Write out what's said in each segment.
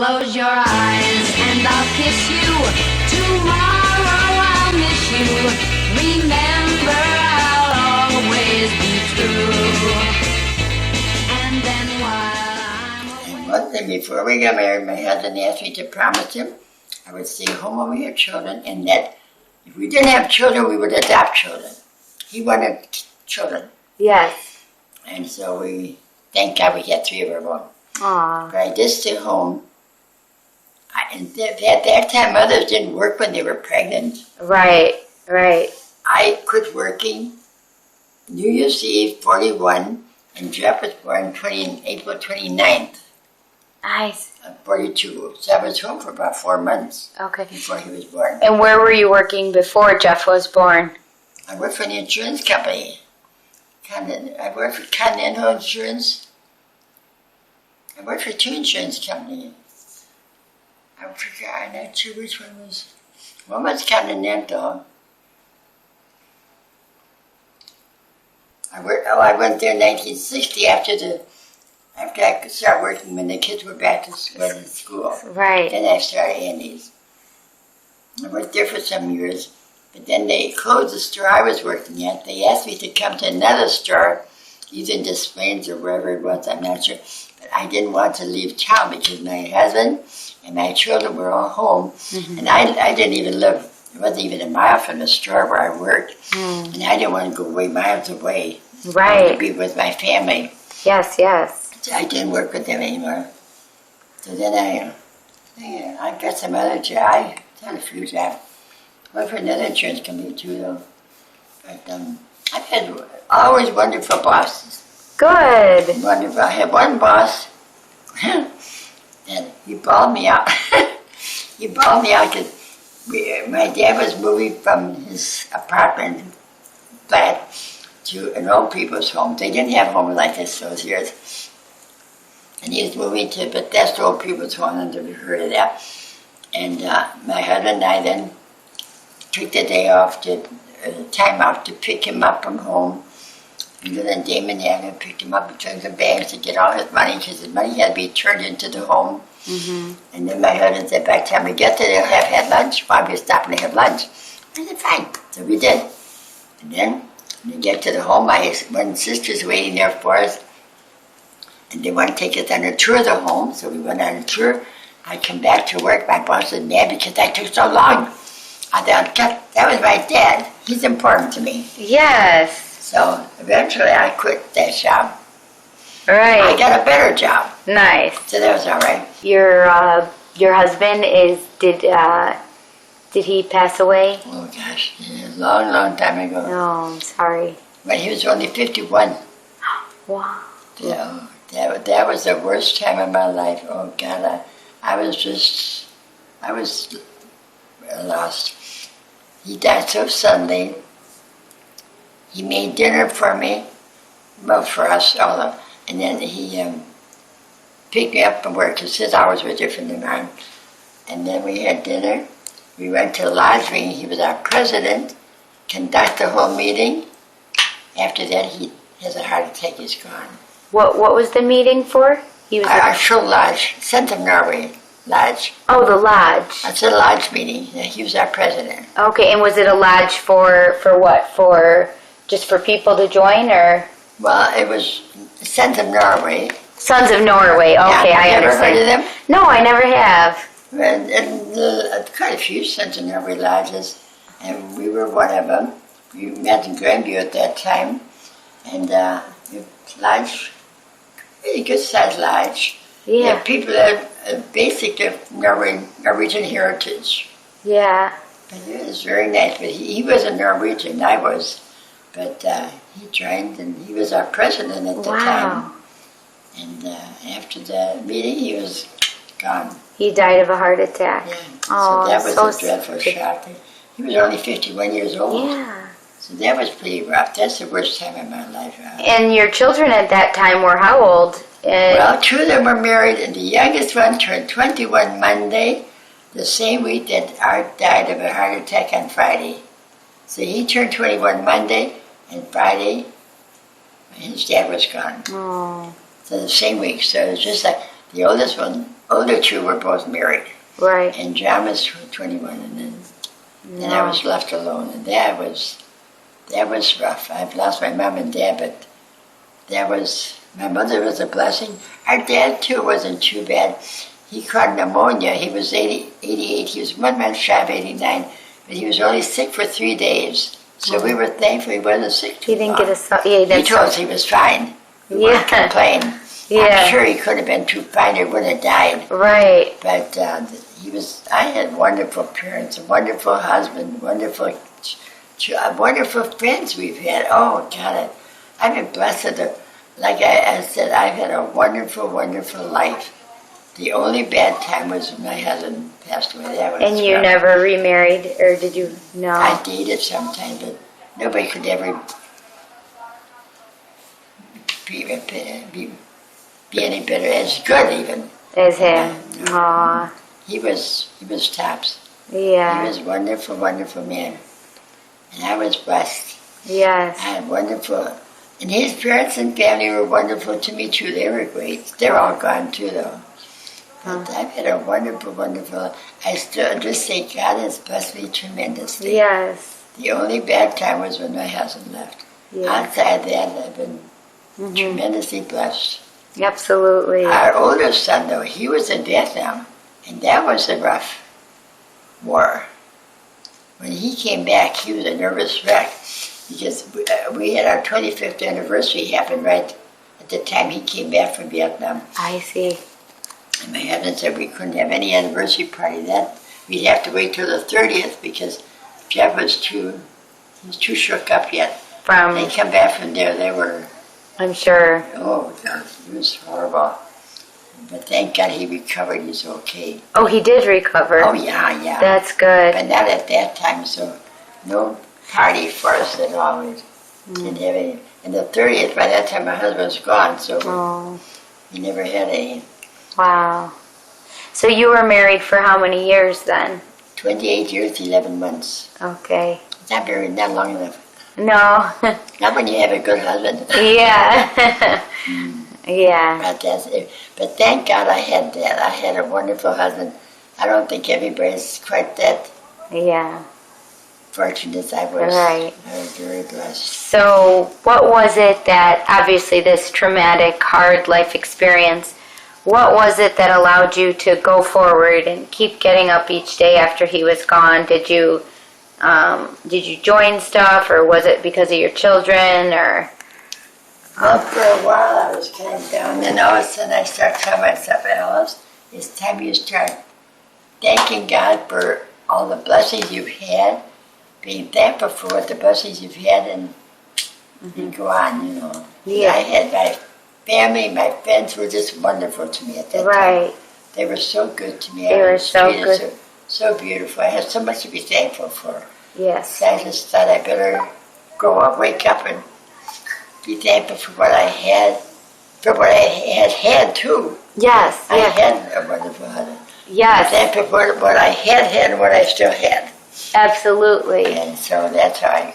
Close your eyes and I'll kiss you. Tomorrow I'll miss you. Remember, I'll always be true. And then while I'm And one thing, before we got married, my husband asked me to promise him I would stay home when we had children, and that if we didn't have children, we would adopt children. He wanted children. Yes. And so thank God we had 3 of our own. Aww. But I did stay home. And at that time, mothers didn't work when they were pregnant. Right. I quit working New Year's Eve, 41, and Jeff was born April 29th. Nice. 42. So I was home for about 4 months Okay. before he was born. And where were you working before Jeff was born? I worked for the insurance company. I worked for Continental Insurance. I worked for 2 insurance companies. I forgot, I'm not sure which one was. One was Continental. I went there in 1960 after I could start working when the kids were back to school. Right. Then I started Andy's. I worked there for some years, but then they closed the store I was working at. They asked me to come to another store, either in Des Plaines or wherever it was, I'm not sure. But I didn't want to leave town because my husband and my children were all home, and I didn't even live. It wasn't even a mile from the store where I worked, and I didn't want to go away miles away. Right. I wanted to be with my family. Yes. So I didn't work with them anymore. So then I got some other job. I had a few jobs. I worked for another insurance company too, though. But I've had always wonderful bosses. Good. Wonderful. I had one boss, and he bawled me out. He bawled me out because my dad was moving from his apartment flat to an old people's home. They didn't have homes like this those years. And he was moving to Bethesda Old People's Home, and we heard of that. And my husband and I then took the time off to pick him up from home. And then Damon and I picked him up and took some bags to get all his money, because his money had to be turned into the home. And then my husband said, by the time we get there, they'll have had lunch. Why we stop and have lunch? I said, fine. So we did. And then when we get to the home, my one sister's waiting there for us. And they want to take us on a tour of the home, so we went on a tour. I come back to work, my boss was mad because I took so long. I thought, that was my dad. He's important to me. Yes. So eventually I quit that job. Right. I got a better job. Nice. So that was all right. Your husband did he pass away? Oh gosh, a long time ago. No, I'm sorry. But he was only 51. Wow. So that was the worst time of my life. Oh God, I was lost. He died so suddenly. He made dinner for me, well, for us all, and then he picked me up from work because his hours were different than mine. And then we had dinner. We went to the lodge meeting. He was our president, conduct the whole meeting. After that, he has a heart attack. He's gone. What was the meeting for? He was Our show lodge, Centenarian Lodge. Oh, the lodge. It's a lodge meeting. He was our president. Okay, and was it a lodge for what? For just for people to join, or? Well, it was Sons of Norway. Sons of Norway. Okay, Yeah, I have you ever understand. heard of them? No, I never have. And quite a few Sons of Norway lodges, and we were one of them. We met in Grandview at that time, and lodge, really good sized lodge. Yeah. People that basically Norwegian heritage. Yeah. But it was very nice. But he was a Norwegian, I was. But he trained, and he was our president at the time. And after the meeting, he was gone. He died of a heart attack. Yeah. Oh, so that was so a dreadful shock. He was only 51 years old. Yeah. So that was pretty rough. That's the worst time of my life. And your children at that time were how old? Well, 2 of them were married, and the youngest one turned 21 Monday, the same week that Art died of a heart attack on Friday. So he turned 21 Monday, and Friday, his dad was gone. Oh. So the same week. So it was just like the oldest one, older two were both married. Right. And John was 21, and then I was left alone, and that was rough. I've lost my mom and dad, but my mother was a blessing. Our dad too wasn't too bad. He caught pneumonia. He was 88. He was 1 month shy of 89, but he was only sick for 3 days. So we were thankful he wasn't sick too He didn't long. He told us he was fine. He wouldn't complain. I'm sure he could have been too fine. He would have died. Right. But I had wonderful parents, a wonderful husband, wonderful friends we've had. Oh, God, I've been blessed. Like I said, I've had a wonderful, wonderful life. The only bad time was when my husband passed away. That was And you rough. never remarried, or did you? No. I dated sometime, but nobody could ever be any better. As good, even. As him. No. Aw. He was tops. Yeah. He was a wonderful, wonderful man. And I was blessed. Yes. I had wonderful, and his parents and family were wonderful to me too. They were great. They're all gone too, though. But I've had a wonderful, wonderful, I still just say God has blessed me tremendously. Yes. The only bad time was when my husband left. Yeah. Outside that, I've been tremendously blessed. Absolutely. Our oldest son, though, he was in Vietnam, and that was a rough war. When he came back, he was a nervous wreck because we had our 25th anniversary happen right at the time he came back from Vietnam. I see. And my husband said we couldn't have any anniversary party then. We'd have to wait till the 30th because Jeff was too shook up yet. They come back from there, they were, I'm sure. oh God, it was horrible. But thank God he recovered, he's okay. Oh, he did recover. Oh yeah. That's good. But not at that time, so no party for us at all. We didn't have any. And the 30th, by that time my husband was gone, so we never had any. Wow. So you were married for how many years then? 28 years, 11 months. Okay. Not long enough. No. Not when you have a good husband. Yeah. Yeah. But thank God I had that. I had a wonderful husband. I don't think everybody's quite that fortunate as I was. Right. I was very blessed. So what was it that, obviously this traumatic, hard life experience, what was it that allowed you to go forward and keep getting up each day after he was gone? Did you join stuff, or was it because of your children, or? Well, for a while I was kind of down, then all of a sudden I started telling myself, Alice, it's time you start thanking God for all the blessings you've had, being thankful for what the blessings you've had, and go on, you know. Yeah. I had my family, my friends were just wonderful to me at that time. They were so good to me. They were so good. So beautiful. I had so much to be thankful for. Yes. So I just thought I better grow up, wake up, and be thankful for what I had, for what I had too. Yes. I had a wonderful husband. Yes. Thankful for what I had and what I still had. Absolutely. And so that's how I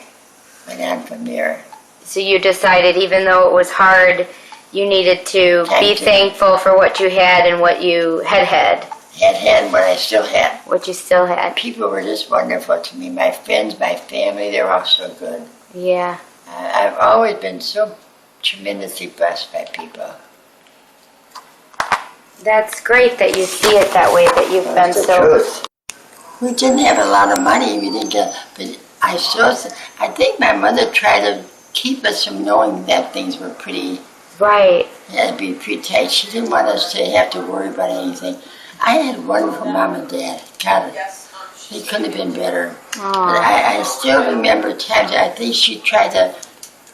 went on from there. So you decided, even though it was hard, you needed to be thankful for what you had and what you had. Had and what I still had. What you still had. People were just wonderful to me. My friends, my family, they were all so good. Yeah. I've always been so tremendously blessed by people. That's great that you see it that way, that you've been so... Truth. We didn't have a lot of money, we didn't get, but I think my mother tried to keep us from knowing that things were pretty... Right. Had to be pretty tight. She didn't want us to have to worry about anything. I had a wonderful mom and dad. God, they couldn't have been better. Aww. But I still remember times I think she tried to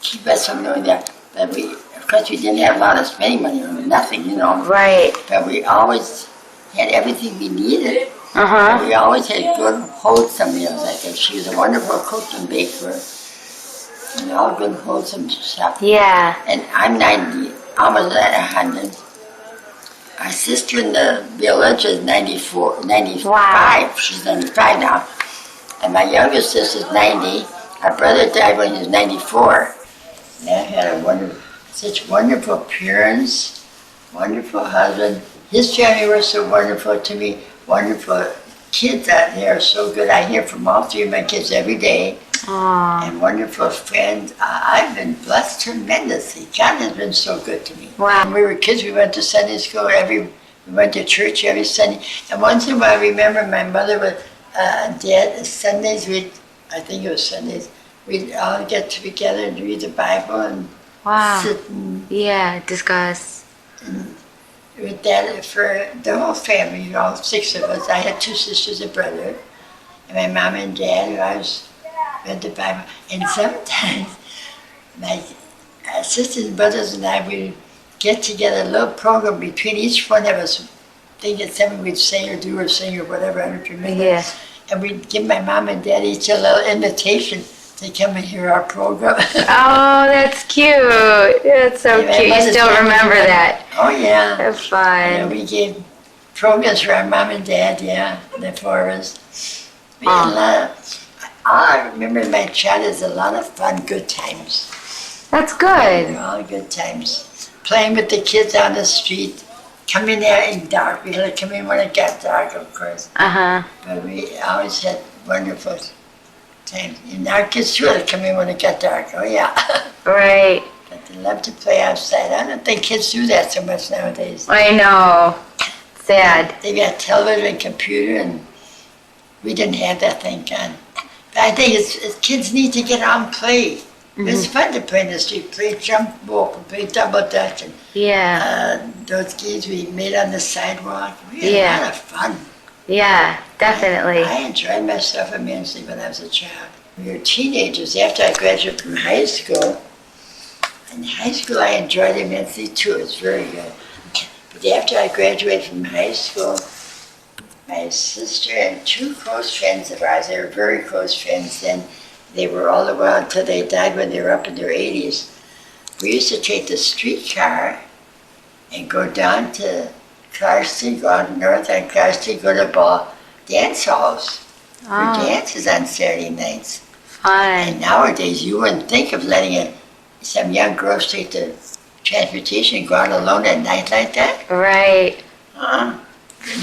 keep us from knowing that. But of course, we didn't have a lot of spending money on nothing, you know. Right. But we always had everything we needed. Uh-huh. We always had good, wholesome meals. I think she was a wonderful cook and baker. And all good, wholesome stuff. Yeah. And I'm 90, almost at 100. Our sister in the village is 95. Wow. She's 95 now. And my youngest sister's 90. Our brother died when he was 94. And I had such wonderful parents, wonderful husband. His family were so wonderful to me. Wonderful kids out there are so good. I hear from all three of my kids every day. Aw. And wonderful friends. I've been blessed tremendously. God has been so good to me. Wow. When we were kids, we went to Sunday school we went to church every Sunday. And once in a while, I remember my mother would, Dad, Sundays, I think it was Sundays, we'd all get together and read the Bible and Wow. sit and Yeah, discuss. with that for the whole family, all six of us. I had two sisters and brother, and my mom and dad, who I was read the Bible. And sometimes my sisters and brothers and I would get together a little program between each one of us, thinking something we'd say or do or sing or whatever, I don't remember. Yeah. And we'd give my mom and dad each a little invitation to come and hear our program. Oh, that's cute. That's so Yeah, cute. You mother's still family remember was- that. Oh yeah. That's And fun. we gave programs for our mom and dad, yeah, the four of us. We had a lot of, all I remember in my childhood is a lot of fun, good times. That's good. All good times. Playing with the kids on the street, coming there in dark. We had to come in when it got dark, of course. Uh-huh. But we always had wonderful times. And our kids too had to come in when it got dark. Oh yeah. Right. But they love to play outside. I don't think kids do that so much nowadays. I know. Sad. They got television and computer, and we didn't have that, thank God. But I think kids need to get out and play. It's fun to play in the street, play jump rope, and play double dutch, and Yeah. those games we made on the sidewalk. We had Yeah. a lot of fun. Yeah, definitely. I enjoyed myself immensely when I was a child. We were teenagers. After I graduated from high school, in high school I enjoyed immensely too. It was very good. But after I graduated from high school, my sister and two close friends of ours, they were very close friends then, they were all the while until they died when they were up in their 80s. We used to take the streetcar and go down to Clarkston, go out north on Clarkston, go to ball dance halls for Oh, dances on Saturday nights. fun. And nowadays you wouldn't think of letting some young girls take the transportation and go out alone at night like that. Right.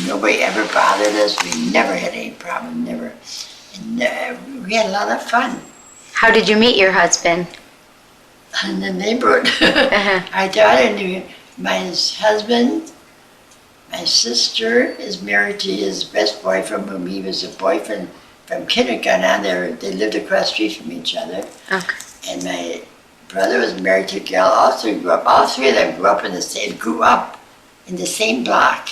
Nobody ever bothered us. We never had any problem, never. And we had a lot of fun How did you meet your husband? in the neighborhood. Uh-huh. Our daughter knew my husband. My sister is married to his best boyfriend, whom he was a boyfriend from kindergarten on. They lived across the street from each other. Okay. And my brother was married to a girl also grew up. All three of them grew up in the same block.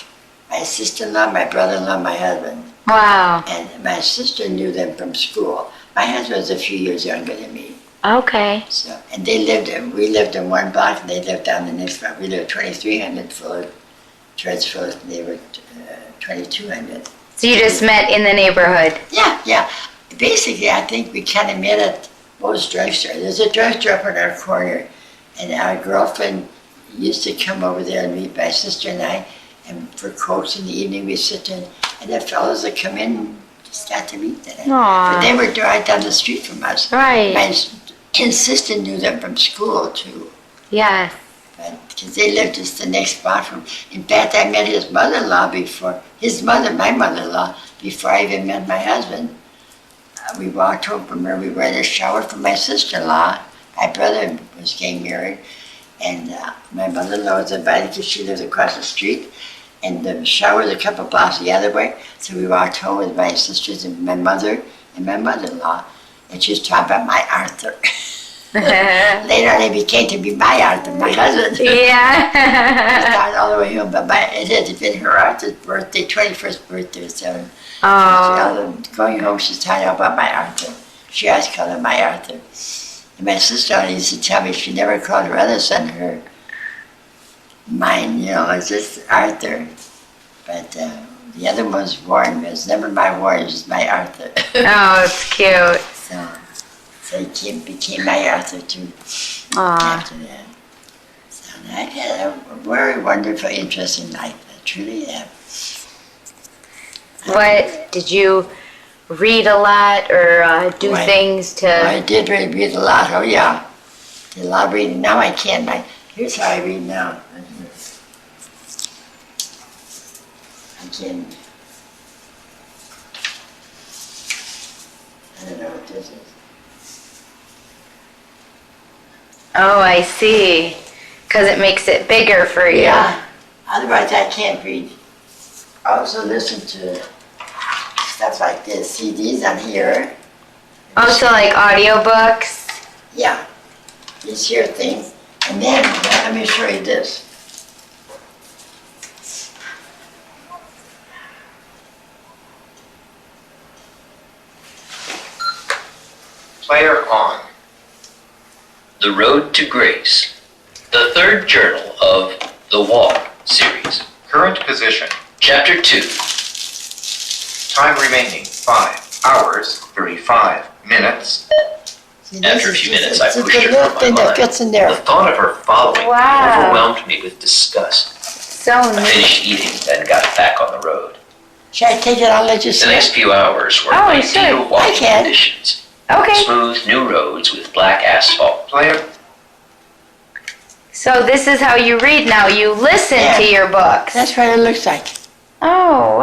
My sister-in-law, my brother-in-law, my husband. Wow. And my sister knew them from school. My husband was a few years younger than me. Okay. So, and we lived in one block and they lived down the next block. We lived 2300 Fuller, towards Fuller, and they were 2200. So you just met in the neighborhood? Yeah. Basically, I think we kind of met at Moe's drugstore. There's a drugstore up in our corner, and our girlfriend used to come over there and meet my sister and I, and for Cokes in the evening we sit there, and the fellows would come in and just got to meet them. Aw. But they were right down the street from us. Right. My sister knew them from school too, Yes. because they lived just the next block from. In fact, I met his mother-in-law before, my mother-in-law, before I even met my husband. We walked home from her, we were in the shower from my sister-in-law. My brother was getting married, and my mother-in-law was invited because she lived across the street, and the shower was a couple blocks the other way. So we walked home with my sisters and my mother and my mother-in-law, and she was talking about my Arthur. Later on, he became to be my Arthur, my husband. Yeah. Started all the way home, but it had been her Arthur's birthday, 21st birthday, so Oh. going home, she's talking about my Arthur. She always called him my Arthur. And my sister used to tell me she never called her other son mine, it's just Arthur. But the other one was Warren. It was never my Warren, it was my Arthur. Oh, it's cute. So he became my Arthur too Aw. after that. So I had a very wonderful, interesting life. I truly have. What, did you read a lot or do Right. things to... I did read a lot, oh yeah. Did a lot of reading. Now I can't. Here's how I read now. Again, I don't know what this is. Oh, I see. Because it makes it bigger for you. Yeah, otherwise I can't read. I also listen to stuff like this, CDs on here. Oh, so like audiobooks? Yeah, these here things. And then, let me show you this. Player on. The Road to Grace. The third journal of The Walk series. Current position. Chapter 2. Time remaining 5 hours 35 minutes. See, this After a is few just- minutes, I it's a pushed good her little from my thing that mind. fits in The there. thought of her following me Wow. overwhelmed me with disgust. So I neat. finished eating, then got back on the road. Should I take it? I'll let you The see next it. few hours were Oh, ideal sure. walking I can. conditions. Okay. Smooth new roads with black asphalt. Player So this is how you read now. You listen Yeah. to your books. That's what it looks like. Oh,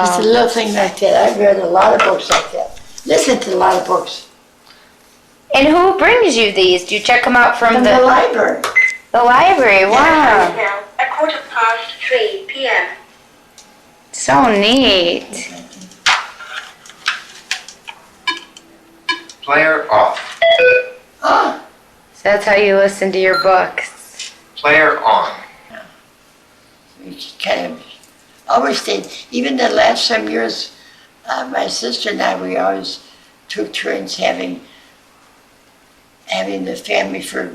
Just a wow. little thing like that. I've read a lot of books like that. Listen to a lot of books. And who brings you these? Do you check them out from From the library. the library? Wow. Now, at 3:15 p.m. So neat. player off. Oh, So that's how you listen to your books. Player on. we kind of always stayed. Even the last some years, my sister and I, we always took turns having the family for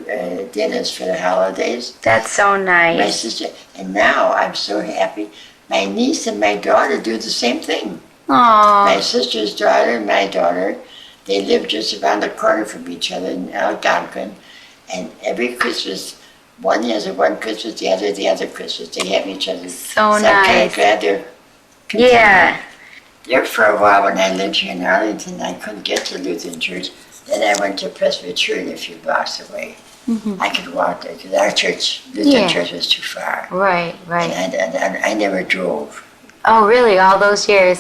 dinners for the holidays. That's so My nice. sister, and now I'm so happy. My niece and my daughter do the same thing. My Aww. sister's daughter and my daughter, they live just around the corner from each other in Algonquin. And every Christmas, one has one Christmas, the other Christmas. They have each other. So I'm kind nice. of glad they're Yeah. there for a while when I lived here in Arlington. I couldn't get to Lutheran Church. Then I went to Presbyterian a few blocks away. I could walk there because our church, Lutheran Yeah. Church, was too far. Right, right. And I never drove. Oh, really? All those years?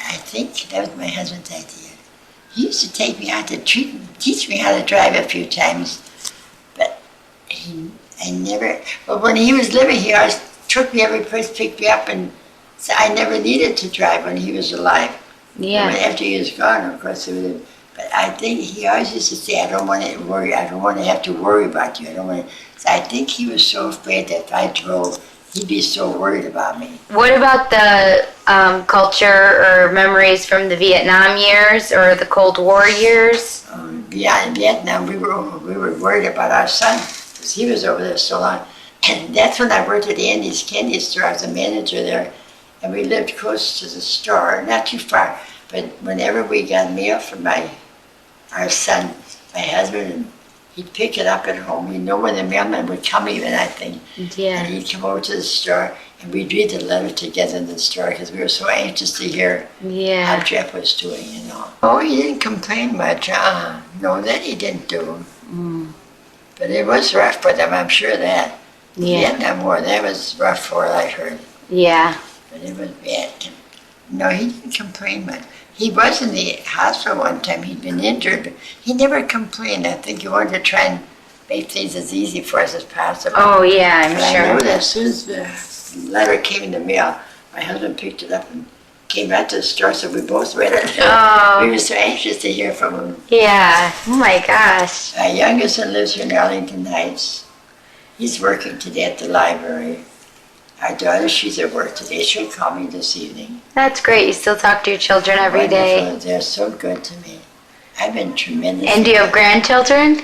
I think that was my husband's idea. He used to take me out to teach me how to drive a few times, but but when he was living here, I took me every place, picked me up, and so I never needed to drive when he was alive. Yeah. And after he was gone, of course, but I think he always used to say, I don't want to worry, I don't want to have to worry about you, I don't want to, so I think he was so afraid that if I drove, he'd be so worried about me. What about the culture or memories from the Vietnam years or the Cold War years? Yeah, in Vietnam, we were worried about our son because he was over there so long. And that's when I worked at Andy's Candy Store. I was a manager there, and we lived close to the store, not too far. But whenever we got mail from our son, my husband, he'd pick it up at home. We know when the mailman would come even, I think. Yeah. And he'd come over to the store, and we'd read the letter together in the store because we were so anxious to hear how Yeah. Jeff was doing, you know. Oh, he didn't complain much. No, that he didn't do. But it was rough for them, I'm sure of that. Yeah. Vietnam War, that was rough for what I heard. Yeah. But it was bad. No, he didn't complain much. He was in the hospital one time. He'd been injured, but he never complained. I think he wanted to try and make things as easy for us as possible. Oh, yeah, I'm But I know sure. that as soon as the letter came in the mail, my husband picked it up and came back to the store, so we both read it. Oh. We were so anxious to hear from him. Yeah. Oh, my gosh. Our youngest son lives here in Arlington Heights. He's working today at the library. Our daughter, she's at work today. She'll call me this evening. That's great. You still talk to your children every day. Wonderful. They're so good to me. I've been tremendous. And do you have grandchildren?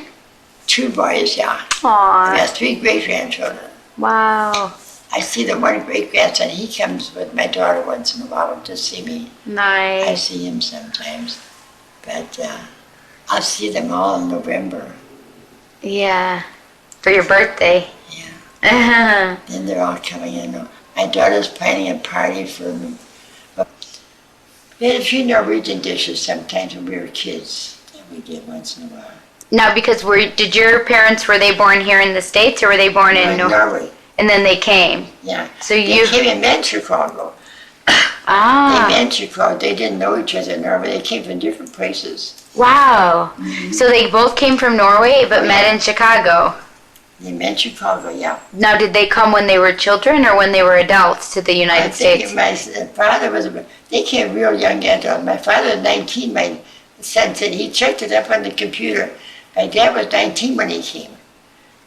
2 boys, yeah. I Aw. have 3 great-grandchildren. Wow. I see the one great-grandson. He comes with my daughter once in a while to see me. I Nice. see him sometimes. But I'll see them all in November. Yeah. For your birthday. Yeah. Uh-huh. Then they're all coming in. My daughter's planning a party for me. We had a few Norwegian dishes sometimes when we were kids that we did once in a while. Now, because did your parents, were they born here in the States or were they born in Norway. And then they came. Yeah. So They you, came and met Chicago. Ah. They met in Chicago. They didn't know each other in Norway. They came from different places. Wow. So they both came from Norway but Oh, met yeah. in Chicago. They met in Chicago, yeah. Now, did they come when they were children or when they were adults to the United I think States? my father was, they came real young adult. My father was 19, my son said he checked it up on the computer. My dad was 19 when he came.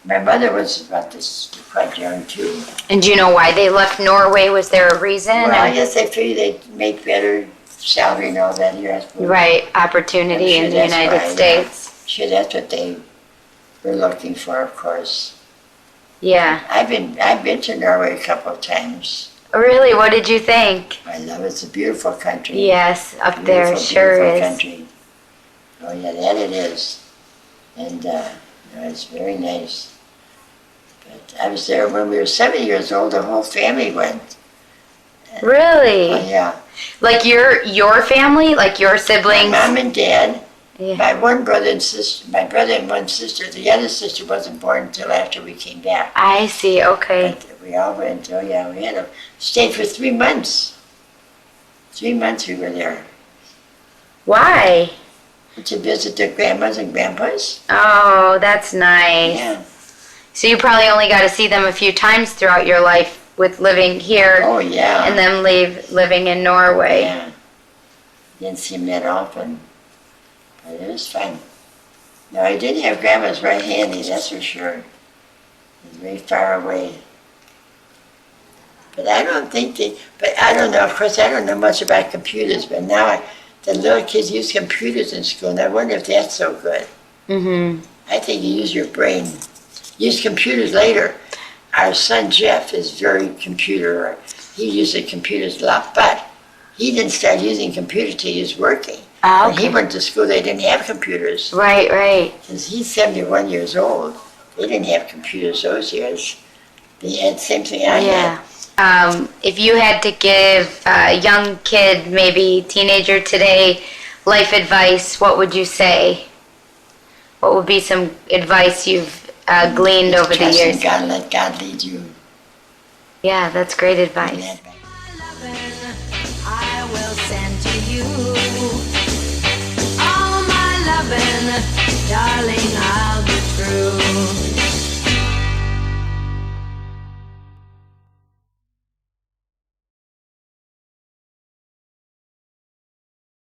My mother was about this, quite young too. And do you know why they left Norway? Was there a reason? Well, I guess they figured they'd make better salary and all that here, I suppose. Right, opportunity I'm in sure the that's United why, yeah. States. Sure, that's what they were looking for, of course. Yeah. I've been to Norway a couple of times. Really, what did you think? I love it. It's a beautiful country. Yes, up there Beautiful, sure beautiful is. country. Oh yeah, that it is. And it's very nice. But I was there when we were 7 years old. The whole family went. Really? Oh yeah. Like your family, like your My siblings? mom and dad. Yeah. My one brother and sister. My brother and one sister. The other sister wasn't born until after we came back. I see, okay. But we all went. Oh yeah, we had to stay for 3 months. 3 months we were there Why? to visit their grandmas and grandpas. Oh, that's nice. Yeah. So you probably only got to see them a few times throughout your life with living here Oh yeah. and then living in Norway. Yeah. Didn't see him that often, but it was fun. No, I didn't have grandma's right handy, that's for sure. It was very far away. But I don't think but I don't know, of course, I don't know much about computers, but now the little kids use computers in school, and I wonder if that's so good. Mm-hmm. I think you use your brain. Use computers later. Our son Jeff is very computer, he uses computers a lot, but he didn't start using computers till he was working. Oh, When he okay. went to school, they didn't have computers. Right, right. Since he's 71 years old, they didn't have computers those years. They had the same thing I Yeah. had. If you had to give a young kid, maybe teenager today, life advice, what would you say? What would be some advice you've gleaned over the Trust in years? God, let God lead you. Yeah, that's great advice. I will send to you all my loving, darling, I'll be true.